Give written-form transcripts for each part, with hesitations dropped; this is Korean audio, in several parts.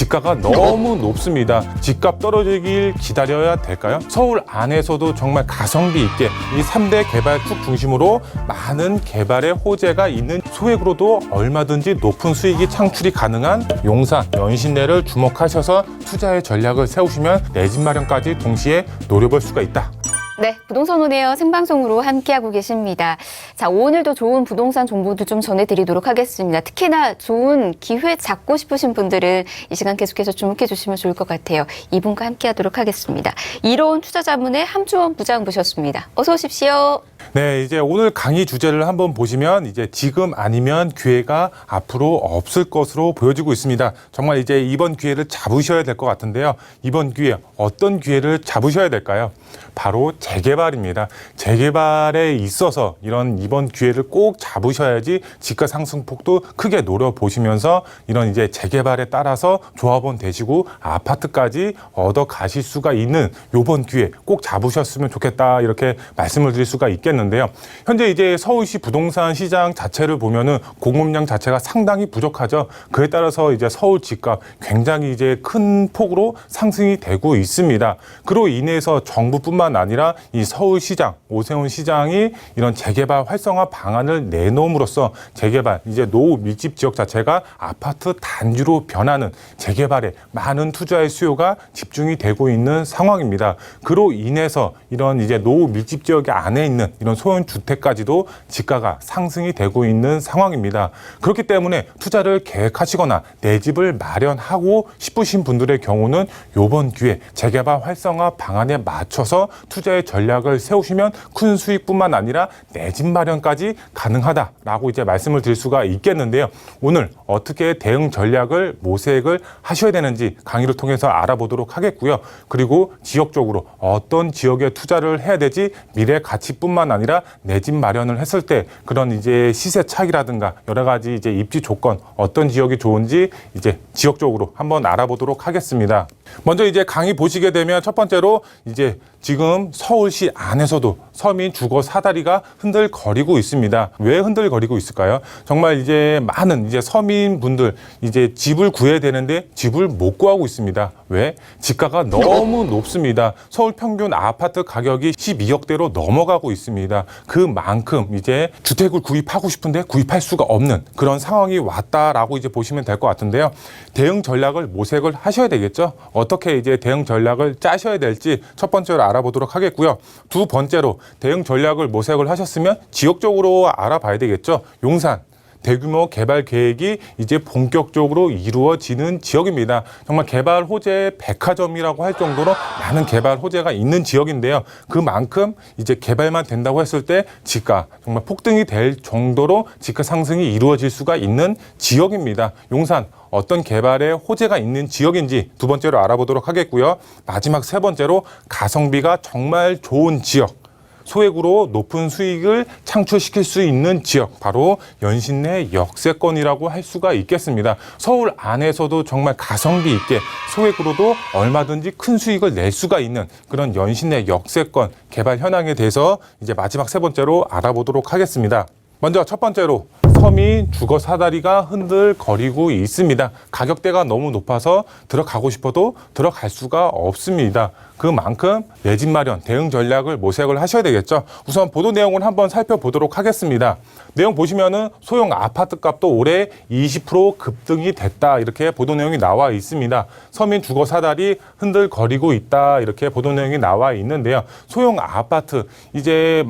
지가가 너무 높습니다. 집값 떨어지길 기다려야 될까요? 서울 안에서도 정말 가성비 있게 이 3대 개발축 중심으로 많은 개발의 호재가 있는 소액으로도 얼마든지 높은 수익이 창출이 가능한 용산, 연신내를 주목하셔서 투자의 전략을 세우시면 내 집 마련까지 동시에 노려볼 수가 있다. 네, 부동산 온에어 생방송으로 함께하고 계십니다. 자, 오늘도 좋은 부동산 정보도 좀 전해드리도록 하겠습니다. 특히나 좋은 기회 잡고 싶으신 분들은 이 시간 계속해서 주목해 주시면 좋을 것 같아요. 이분과 함께하도록 하겠습니다. 이로운 투자자문의 함주원 부장 모셨습니다. 어서 오십시오. 네, 이제 오늘 강의 주제를 한번 보시면 이제 지금 아니면 기회가 앞으로 없을 것으로 보여지고 있습니다. 정말 이제 이번 기회를 잡으셔야 될 것 같은데요. 이번 기회, 어떤 기회를 잡으셔야 될까요? 바로 재개발입니다. 재개발에 있어서 이런 이번 기회를 꼭 잡으셔야지 집가 상승폭도 크게 노려보시면서 이런 이제 재개발에 따라서 조합원 되시고 아파트까지 얻어 가실 수가 있는 이번 기회 꼭 잡으셨으면 좋겠다 이렇게 말씀을 드릴 수가 있겠는데요. 현재 이제 서울시 부동산 시장 자체를 보면은 공급량 자체가 상당히 부족하죠. 그에 따라서 이제 서울 집값 굉장히 이제 큰 폭으로 상승이 되고 있습니다. 그로 인해서 정부뿐만 아니라 이 서울시장, 오세훈 시장이 이런 재개발 활성화 방안을 내놓음으로써 재개발, 이제 노후 밀집 지역 자체가 아파트 단지로 변하는 재개발에 많은 투자의 수요가 집중이 되고 있는 상황입니다. 그로 인해서 이런 이제 노후 밀집 지역 안에 있는 이런 소형 주택까지도 지가가 상승이 되고 있는 상황입니다. 그렇기 때문에 투자를 계획하시거나 내 집을 마련하고 싶으신 분들의 경우는 이번 기회 재개발 활성화 방안에 맞춰서 투자의 전략을 세우시면 큰 수익뿐만 아니라 내 집 마련까지 가능하다라고 이제 말씀을 드릴 수가 있겠는데요. 오늘 어떻게 대응 전략을 모색을 하셔야 되는지 강의를 통해서 알아보도록 하겠고요. 그리고 지역적으로 어떤 지역에 투자를 해야 되지 미래 가치뿐만 아니라 내 집 마련을 했을 때 그런 이제 시세 차익이라든가 여러 가지 이제 입지 조건 어떤 지역이 좋은지 이제 지역적으로 한번 알아보도록 하겠습니다. 먼저 이제 강의 보시게 되면 첫 번째로 이제 지금 서울시 안에서도 서민 주거 사다리가 흔들거리고 있습니다. 왜 흔들거리고 있을까요? 정말 이제 많은 이제 서민분들 이제 집을 구해야 되는데 집을 못 구하고 있습니다. 왜? 집가가 너무 높습니다. 서울 평균 아파트 가격이 12억대로 넘어가고 있습니다. 그만큼 이제 주택을 구입하고 싶은데 구입할 수가 없는 그런 상황이 왔다라고 이제 보시면 될 것 같은데요. 대응 전략을 모색을 하셔야 되겠죠. 어떻게 이제 대응 전략을 짜셔야 될지 첫 번째로 알아보도록 하겠고요. 두 번째로 대응 전략을 모색을 하셨으면 지역적으로 알아봐야 되겠죠. 용산. 대규모 개발 계획이 이제 본격적으로 이루어지는 지역입니다. 정말 개발 호재 백화점이라고 할 정도로 많은 개발 호재가 있는 지역인데요. 그만큼 이제 개발만 된다고 했을 때 지가 정말 폭등이 될 정도로 지가 상승이 이루어질 수가 있는 지역입니다. 용산 어떤 개발의 호재가 있는 지역인지 두 번째로 알아보도록 하겠고요. 마지막 세 번째로 가성비가 정말 좋은 지역. 소액으로 높은 수익을 창출시킬 수 있는 지역, 바로 연신내 역세권이라고 할 수가 있겠습니다. 서울 안에서도 정말 가성비 있게 소액으로도 얼마든지 큰 수익을 낼 수가 있는 그런 연신내 역세권 개발 현황에 대해서 이제 마지막 세 번째로 알아보도록 하겠습니다. 먼저 첫 번째로 서민 주거 사다리가 흔들거리고 있습니다. 가격대가 너무 높아서 들어가고 싶어도 들어갈 수가 없습니다. 그만큼 내 집 마련 대응 전략을 모색을 하셔야 되겠죠. 우선 보도 내용을 한번 살펴보도록 하겠습니다. 내용 보시면은 소형 아파트 값도 올해 20% 급등이 됐다 이렇게 보도 내용이 나와 있습니다. 서민 주거 사다리 흔들거리고 있다 이렇게 보도 내용이 나와 있는데요. 소형 아파트 이제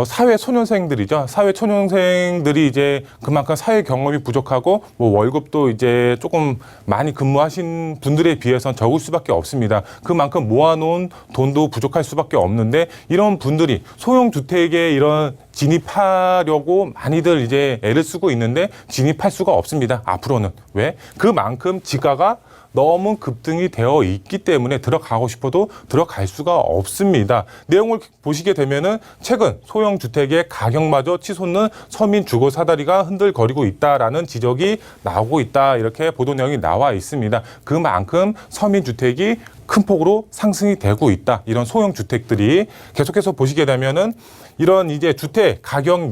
사회 초년생들이죠. 사회 초년생들이 이제 그만큼 사회 경험이 부족하고 뭐 월급도 이제 조금 많이 근무하신 분들에 비해서는 적을 수밖에 없습니다. 그만큼 모아놓은 돈도 부족할 수밖에 없는데 이런 분들이 소형 주택에 이런 진입하려고 많이들 이제 애를 쓰고 있는데 진입할 수가 없습니다. 앞으로는. 왜? 그만큼 지가가 너무 급등이 되어 있기 때문에 들어가고 싶어도 들어갈 수가 없습니다. 내용을 보시게 되면은 최근 소형 주택의 가격마저 치솟는 서민 주거 사다리가 흔들거리고 있다라는 지적이 나오고 있다. 이렇게 보도 내용이 나와 있습니다. 그만큼 서민 주택이 큰 폭으로 상승이 되고 있다. 이런 소형 주택들이 계속해서 보시게 되면은 이런 이제 주택 가격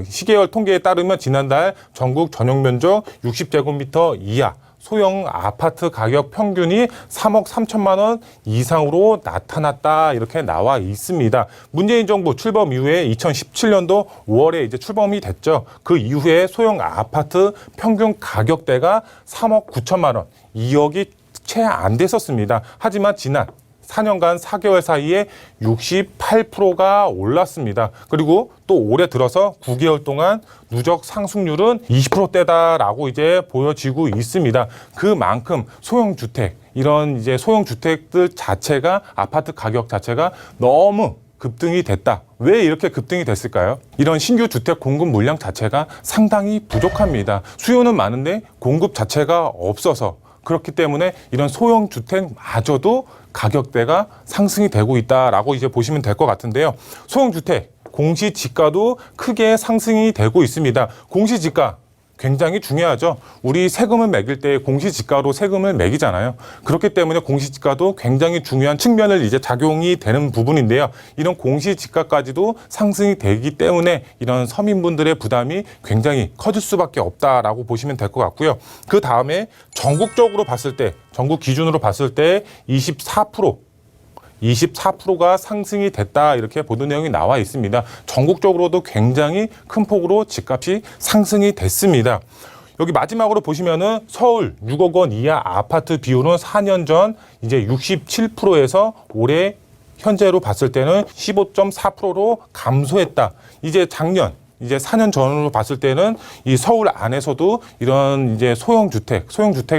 시계열 통계에 따르면 지난달 전국 전용 면적 60제곱미터 이하 소형 아파트 가격 평균이 3억 3천만 원 이상으로 나타났다 이렇게 나와 있습니다. 문재인 정부 출범 이후에 2017년도 5월에 이제 출범이 됐죠. 그 이후에 소형 아파트 평균 가격대가 3억 9천만 원, 2억이 채 안 됐었습니다. 하지만 지난 4년간 4개월 사이에 68%가 올랐습니다. 그리고 또 올해 들어서 9개월 동안 누적 상승률은 20%대다라고 이제 보여지고 있습니다. 그만큼 소형주택, 이런 이제 소형주택들 자체가 아파트 가격 자체가 너무 급등이 됐다. 왜 이렇게 급등이 됐을까요? 이런 신규 주택 공급 물량 자체가 상당히 부족합니다. 수요는 많은데 공급 자체가 없어서 그렇기 때문에 이런 소형 주택마저도 가격대가 상승이 되고 있다라고 이제 보시면 될 것 같은데요. 소형 주택 공시지가도 크게 상승이 되고 있습니다. 공시지가 굉장히 중요하죠. 우리 세금을 매길 때 공시지가로 세금을 매기잖아요. 그렇기 때문에 공시지가도 굉장히 중요한 측면을 이제 작용이 되는 부분인데요. 이런 공시지가까지도 상승이 되기 때문에 이런 서민분들의 부담이 굉장히 커질 수밖에 없다라고 보시면 될 것 같고요. 그 다음에 전국적으로 봤을 때, 전국 기준으로 봤을 때 24%가 상승이 됐다 이렇게 보도 내용이 나와 있습니다. 전국적으로도 굉장히 큰 폭으로 집값이 상승이 됐습니다. 여기 마지막으로 보시면은 서울 6억 원 이하 아파트 비율은 4년 전 이제 67%에서 올해 현재로 봤을 때는 15.4%로 감소했다. 이제 작년 이제 4년 전으로 봤을 때는 이 서울 안에서도 이런 이제 소형주택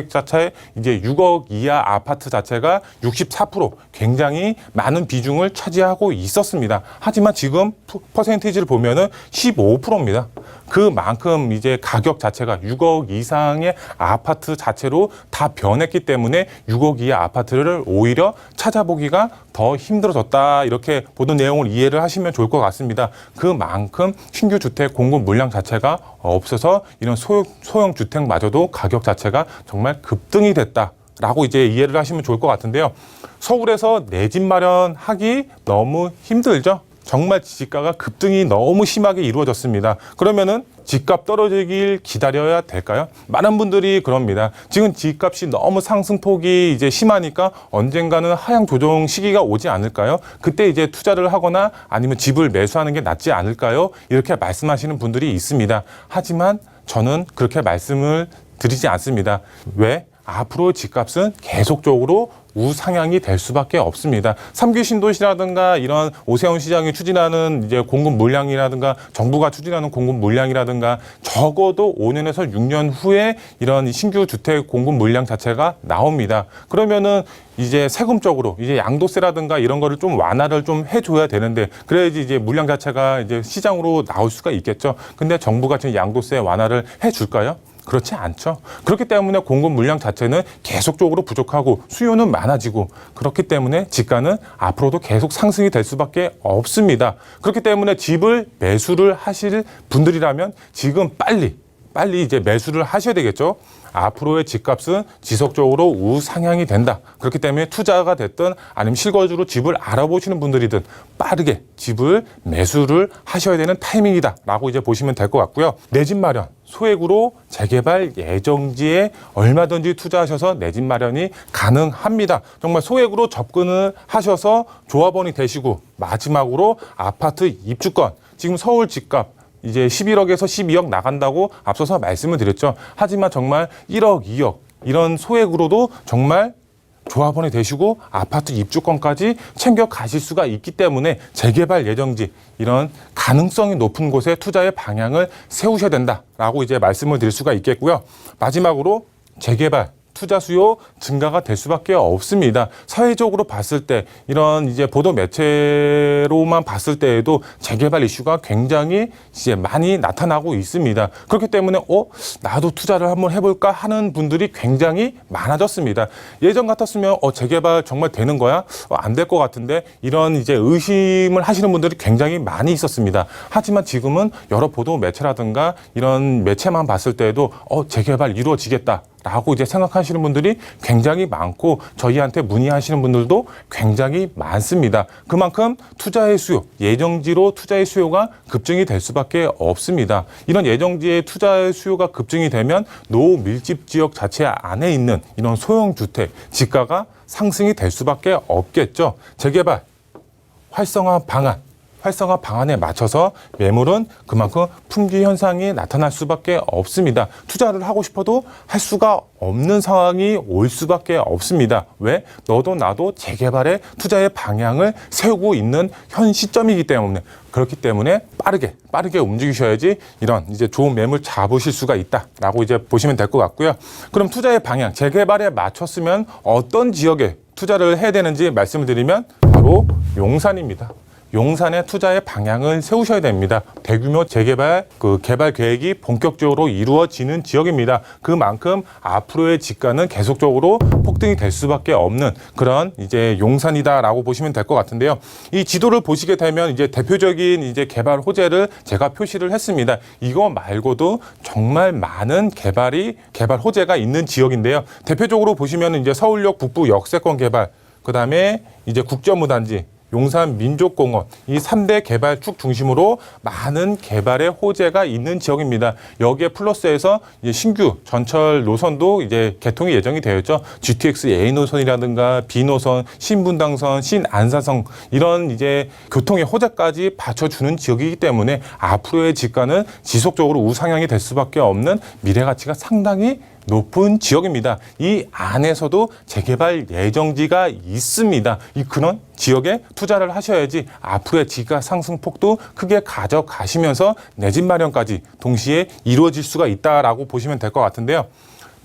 자체 이제 6억 이하 아파트 자체가 64% 굉장히 많은 비중을 차지하고 있었습니다. 하지만 지금 퍼센티지를 보면은 15%입니다. 그만큼 이제 가격 자체가 6억 이상의 아파트 자체로 다 변했기 때문에 6억 이하 아파트를 오히려 찾아보기가 더 힘들어졌다. 이렇게 보는 내용을 이해를 하시면 좋을 것 같습니다. 그만큼 신규 주택 공급 물량 자체가 없어서 이런 소형 주택마저도 가격 자체가 정말 급등이 됐다라고 이제 이해를 하시면 좋을 것 같은데요. 서울에서 내 집 마련하기 너무 힘들죠. 정말 집가가 급등이 너무 심하게 이루어졌습니다. 그러면은 집값 떨어지길 기다려야 될까요? 많은 분들이 그럽니다. 지금 집값이 너무 상승폭이 이제 심하니까 언젠가는 하향 조정 시기가 오지 않을까요? 그때 이제 투자를 하거나 아니면 집을 매수하는 게 낫지 않을까요? 이렇게 말씀하시는 분들이 있습니다. 하지만 저는 그렇게 말씀을 드리지 않습니다. 왜? 앞으로 집값은 계속적으로 우상향이 될 수밖에 없습니다. 3기 신도시라든가 이런 오세훈 시장이 추진하는 이제 공급 물량이라든가 정부가 추진하는 공급 물량이라든가 적어도 5년에서 6년 후에 이런 신규 주택 공급 물량 자체가 나옵니다. 그러면은 이제 세금적으로 이제 양도세라든가 이런 거를 좀 완화를 좀 해줘야 되는데 그래야지 이제 물량 자체가 이제 시장으로 나올 수가 있겠죠. 근데 정부가 지금 양도세 완화를 해줄까요? 그렇지 않죠. 그렇기 때문에 공급 물량 자체는 계속적으로 부족하고 수요는 많아지고 그렇기 때문에 집가는 앞으로도 계속 상승이 될 수밖에 없습니다. 그렇기 때문에 집을 매수를 하실 분들이라면 지금 빨리 이제 매수를 하셔야 되겠죠. 앞으로의 집값은 지속적으로 우상향이 된다. 그렇기 때문에 투자가 됐든 아니면 실거주로 집을 알아보시는 분들이든 빠르게 집을 매수를 하셔야 되는 타이밍이다 라고 이제 보시면 될 것 같고요. 내 집 마련 소액으로 재개발 예정지에 얼마든지 투자하셔서 내 집 마련이 가능합니다. 정말 소액으로 접근을 하셔서 조합원이 되시고 마지막으로 아파트 입주권 지금 서울 집값 이제 11억에서 12억 나간다고 앞서서 말씀을 드렸죠. 하지만 정말 1억, 2억 이런 소액으로도 정말 조합원이 되시고 아파트 입주권까지 챙겨 가실 수가 있기 때문에 재개발 예정지 이런 가능성이 높은 곳에 투자의 방향을 세우셔야 된다라고 이제 말씀을 드릴 수가 있겠고요. 마지막으로 재개발 투자 수요 증가가 될 수밖에 없습니다. 사회적으로 봤을 때 이런 이제 보도 매체로만 봤을 때에도 재개발 이슈가 굉장히 이제 많이 나타나고 있습니다. 그렇기 때문에 나도 투자를 한번 해볼까 하는 분들이 굉장히 많아졌습니다. 예전 같았으면 재개발 정말 되는 거야? 안 될 것 같은데 이런 이제 의심을 하시는 분들이 굉장히 많이 있었습니다. 하지만 지금은 여러 보도 매체라든가 이런 매체만 봤을 때에도 재개발 이루어지겠다. 라고 이제 생각하시는 분들이 굉장히 많고 저희한테 문의하시는 분들도 굉장히 많습니다. 그만큼 투자의 수요, 예정지로 투자의 수요가 급증이 될 수밖에 없습니다. 이런 예정지의 투자의 수요가 급증이 되면 노밀집 지역 자체 안에 있는 이런 소형 주택, 지가가 상승이 될 수밖에 없겠죠. 재개발, 활성화 방안에 맞춰서 매물은 그만큼 품귀 현상이 나타날 수밖에 없습니다. 투자를 하고 싶어도 할 수가 없는 상황이 올 수밖에 없습니다. 왜? 너도 나도 재개발에 투자의 방향을 세우고 있는 현 시점이기 때문에 그렇기 때문에 빠르게 움직이셔야지 이런 이제 좋은 매물 잡으실 수가 있다라고 이제 보시면 될 것 같고요. 그럼 투자의 방향, 재개발에 맞췄으면 어떤 지역에 투자를 해야 되는지 말씀을 드리면 바로 용산입니다. 용산의 투자의 방향을 세우셔야 됩니다. 대규모 재개발, 개발 계획이 본격적으로 이루어지는 지역입니다. 그만큼 앞으로의 지가는 계속적으로 폭등이 될 수밖에 없는 그런 이제 용산이다라고 보시면 될 것 같은데요. 이 지도를 보시게 되면 이제 대표적인 이제 개발 호재를 제가 표시를 했습니다. 이거 말고도 정말 많은 개발 호재가 있는 지역인데요. 대표적으로 보시면 이제 서울역 북부 역세권 개발, 그다음에 이제 국제무단지, 용산 민족공원, 이 3대 개발축 중심으로 많은 개발의 호재가 있는 지역입니다. 여기에 플러스해서 이제 신규 전철 노선도 이제 개통이 예정이 되어 있죠. GTX A 노선이라든가 B 노선, 신분당선, 신안산선 이런 이제 교통의 호재까지 받쳐주는 지역이기 때문에 앞으로의 지가는 지속적으로 우상향이 될 수밖에 없는 미래 가치가 상당히 높은 지역입니다. 이 안에서도 재개발 예정지가 있습니다. 그런 지역에 투자를 하셔야지 앞으로의 지가 상승폭도 크게 가져가시면서 내 집 마련까지 동시에 이루어질 수가 있다라고 보시면 될 것 같은데요.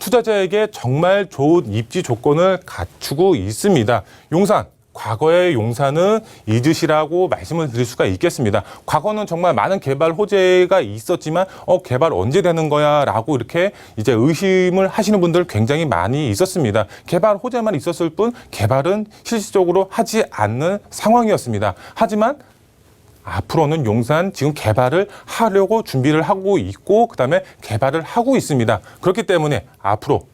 투자자에게 정말 좋은 입지 조건을 갖추고 있습니다. 용산. 과거의 용산은 잊으시라고 말씀을 드릴 수가 있겠습니다. 과거는 정말 많은 개발 호재가 있었지만 개발 언제 되는 거야 라고 이렇게 이제 의심을 하시는 분들 굉장히 많이 있었습니다. 개발 호재만 있었을 뿐 개발은 실질적으로 하지 않는 상황이었습니다. 하지만 앞으로는 용산 지금 개발을 하려고 준비를 하고 있고 그다음에 개발을 하고 있습니다. 그렇기 때문에 앞으로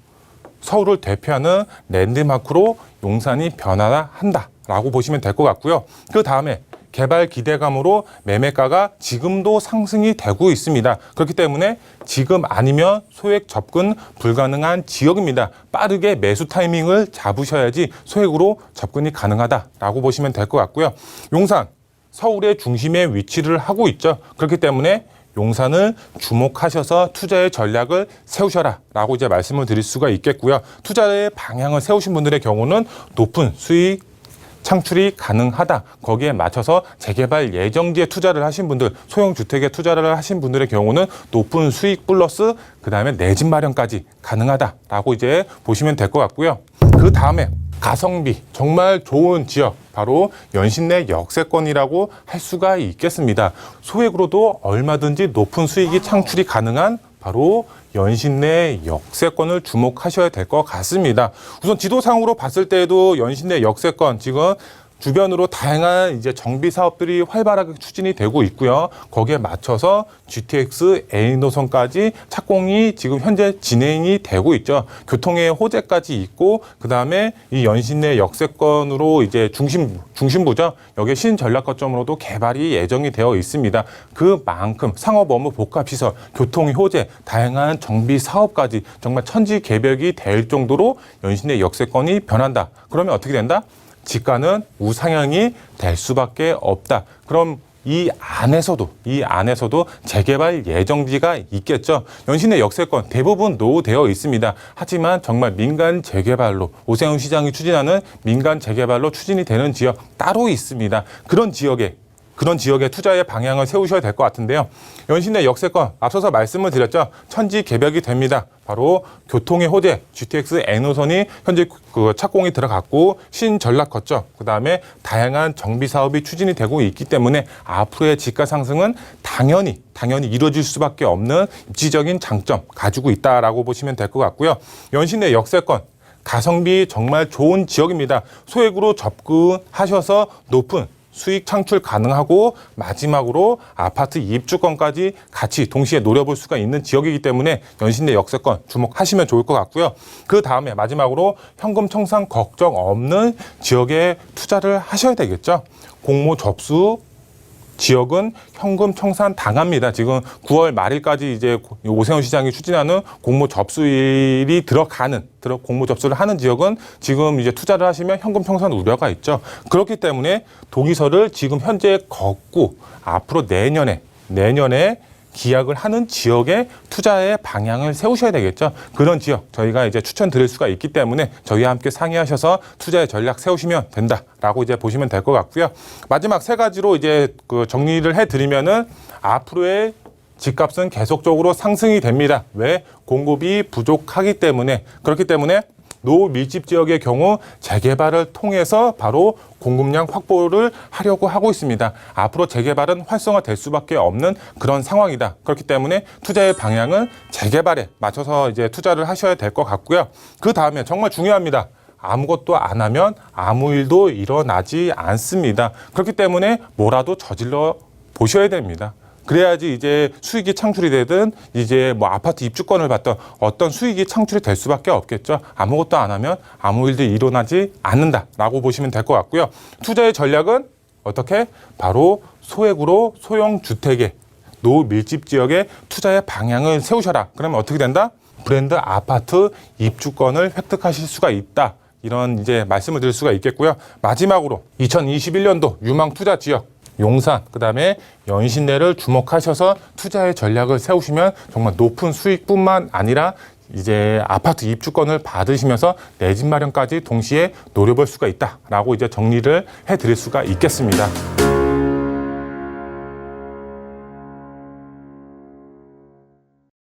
서울을 대표하는 랜드마크로 용산이 변화한다라고 보시면 될 것 같고요. 그 다음에 개발 기대감으로 매매가가 지금도 상승이 되고 있습니다. 그렇기 때문에 지금 아니면 소액 접근 불가능한 지역입니다. 빠르게 매수 타이밍을 잡으셔야지 소액으로 접근이 가능하다라고 보시면 될 것 같고요. 용산, 서울의 중심에 위치를 하고 있죠. 그렇기 때문에 용산을 주목하셔서 투자의 전략을 세우셔라 라고 이제 말씀을 드릴 수가 있겠고요. 투자의 방향을 세우신 분들의 경우는 높은 수익 창출이 가능하다. 거기에 맞춰서 재개발 예정지에 투자를 하신 분들, 소형 주택에 투자를 하신 분들의 경우는 높은 수익 플러스 그다음에 내 집 마련까지 가능하다라고 이제 보시면 될 것 같고요. 그 다음에 가성비 정말 좋은 지역 바로 연신내 역세권이라고 할 수가 있겠습니다. 소액으로도 얼마든지 높은 수익이 창출이 가능한 바로 연신내 역세권을 주목하셔야 될 것 같습니다. 우선 지도상으로 봤을 때도 연신내 역세권 지금 주변으로 다양한 이제 정비 사업들이 활발하게 추진이 되고 있고요. 거기에 맞춰서 GTX A 노선까지 착공이 지금 현재 진행이 되고 있죠. 교통의 호재까지 있고 그다음에 이 연신내 역세권으로 이제 중심부죠. 여기에 신전략 거점으로도 개발이 예정이 되어 있습니다. 그만큼 상업 업무 복합 시설, 교통의 호재, 다양한 정비 사업까지 정말 천지개벽이 될 정도로 연신내 역세권이 변한다. 그러면 어떻게 된다? 지가는 우상향이 될 수밖에 없다. 그럼 이 안에서도 재개발 예정지가 있겠죠. 연신내 역세권 대부분 노후되어 있습니다. 하지만 정말 민간 재개발로 오세훈 시장이 추진하는 민간 재개발로 추진이 되는 지역 따로 있습니다. 그런 지역에 투자의 방향을 세우셔야 될 것 같은데요. 연신내 역세권 앞서서 말씀을 드렸죠. 천지개벽이 됩니다. 바로 교통의 호재 GTX N호선이 현재 착공이 들어갔고 신전략 거점 그다음에 다양한 정비 사업이 추진이 되고 있기 때문에 앞으로의 지가 상승은 당연히 이루어질 수밖에 없는 입지적인 장점 가지고 있다라고 보시면 될 것 같고요. 연신내 역세권 가성비 정말 좋은 지역입니다. 소액으로 접근하셔서 높은 수익 창출 가능하고 마지막으로 아파트 입주권까지 같이 동시에 노려볼 수가 있는 지역이기 때문에 연신내 역세권 주목하시면 좋을 것 같고요. 그 다음에 마지막으로 현금 청산 걱정 없는 지역에 투자를 하셔야 되겠죠. 공모 접수 지역은 현금 청산 당합니다. 지금 9월 말일까지 이제 오세훈 시장이 추진하는 공모 접수일이 공모 접수를 하는 지역은 지금 이제 투자를 하시면 현금 청산 우려가 있죠. 그렇기 때문에 동의서를 지금 현재 걷고 앞으로 내년에 기약을 하는 지역에 투자의 방향을 세우셔야 되겠죠. 그런 지역 저희가 이제 추천드릴 수가 있기 때문에 저희와 함께 상의하셔서 투자의 전략 세우시면 된다라고 이제 보시면 될 것 같고요. 마지막 세 가지로 이제 그 정리를 해드리면은 앞으로의 집값은 계속적으로 상승이 됩니다. 왜? 공급이 부족하기 때문에. 그렇기 때문에 노밀집 지역의 경우 재개발을 통해서 바로 공급량 확보를 하려고 하고 있습니다. 앞으로 재개발은 활성화될 수밖에 없는 그런 상황이다. 그렇기 때문에 투자의 방향은 재개발에 맞춰서 이제 투자를 하셔야 될 것 같고요. 그 다음에 정말 중요합니다. 아무것도 안 하면 아무 일도 일어나지 않습니다. 그렇기 때문에 뭐라도 저질러 보셔야 됩니다. 그래야지 이제 수익이 창출이 되든 이제 뭐 아파트 입주권을 받던 어떤 수익이 창출이 될 수밖에 없겠죠. 아무것도 안 하면 아무 일도 일어나지 않는다라고 보시면 될 것 같고요. 투자의 전략은 어떻게? 바로 소액으로 소형 주택에 노밀집 지역에 투자의 방향을 세우셔라. 그러면 어떻게 된다? 브랜드 아파트 입주권을 획득하실 수가 있다. 이런 이제 말씀을 드릴 수가 있겠고요. 마지막으로 2021년도 유망 투자 지역 용산, 그다음에 연신내를 주목하셔서 투자의 전략을 세우시면 정말 높은 수익뿐만 아니라 이제 아파트 입주권을 받으시면서 내 집 마련까지 동시에 노려볼 수가 있다라고 이제 정리를 해드릴 수가 있겠습니다.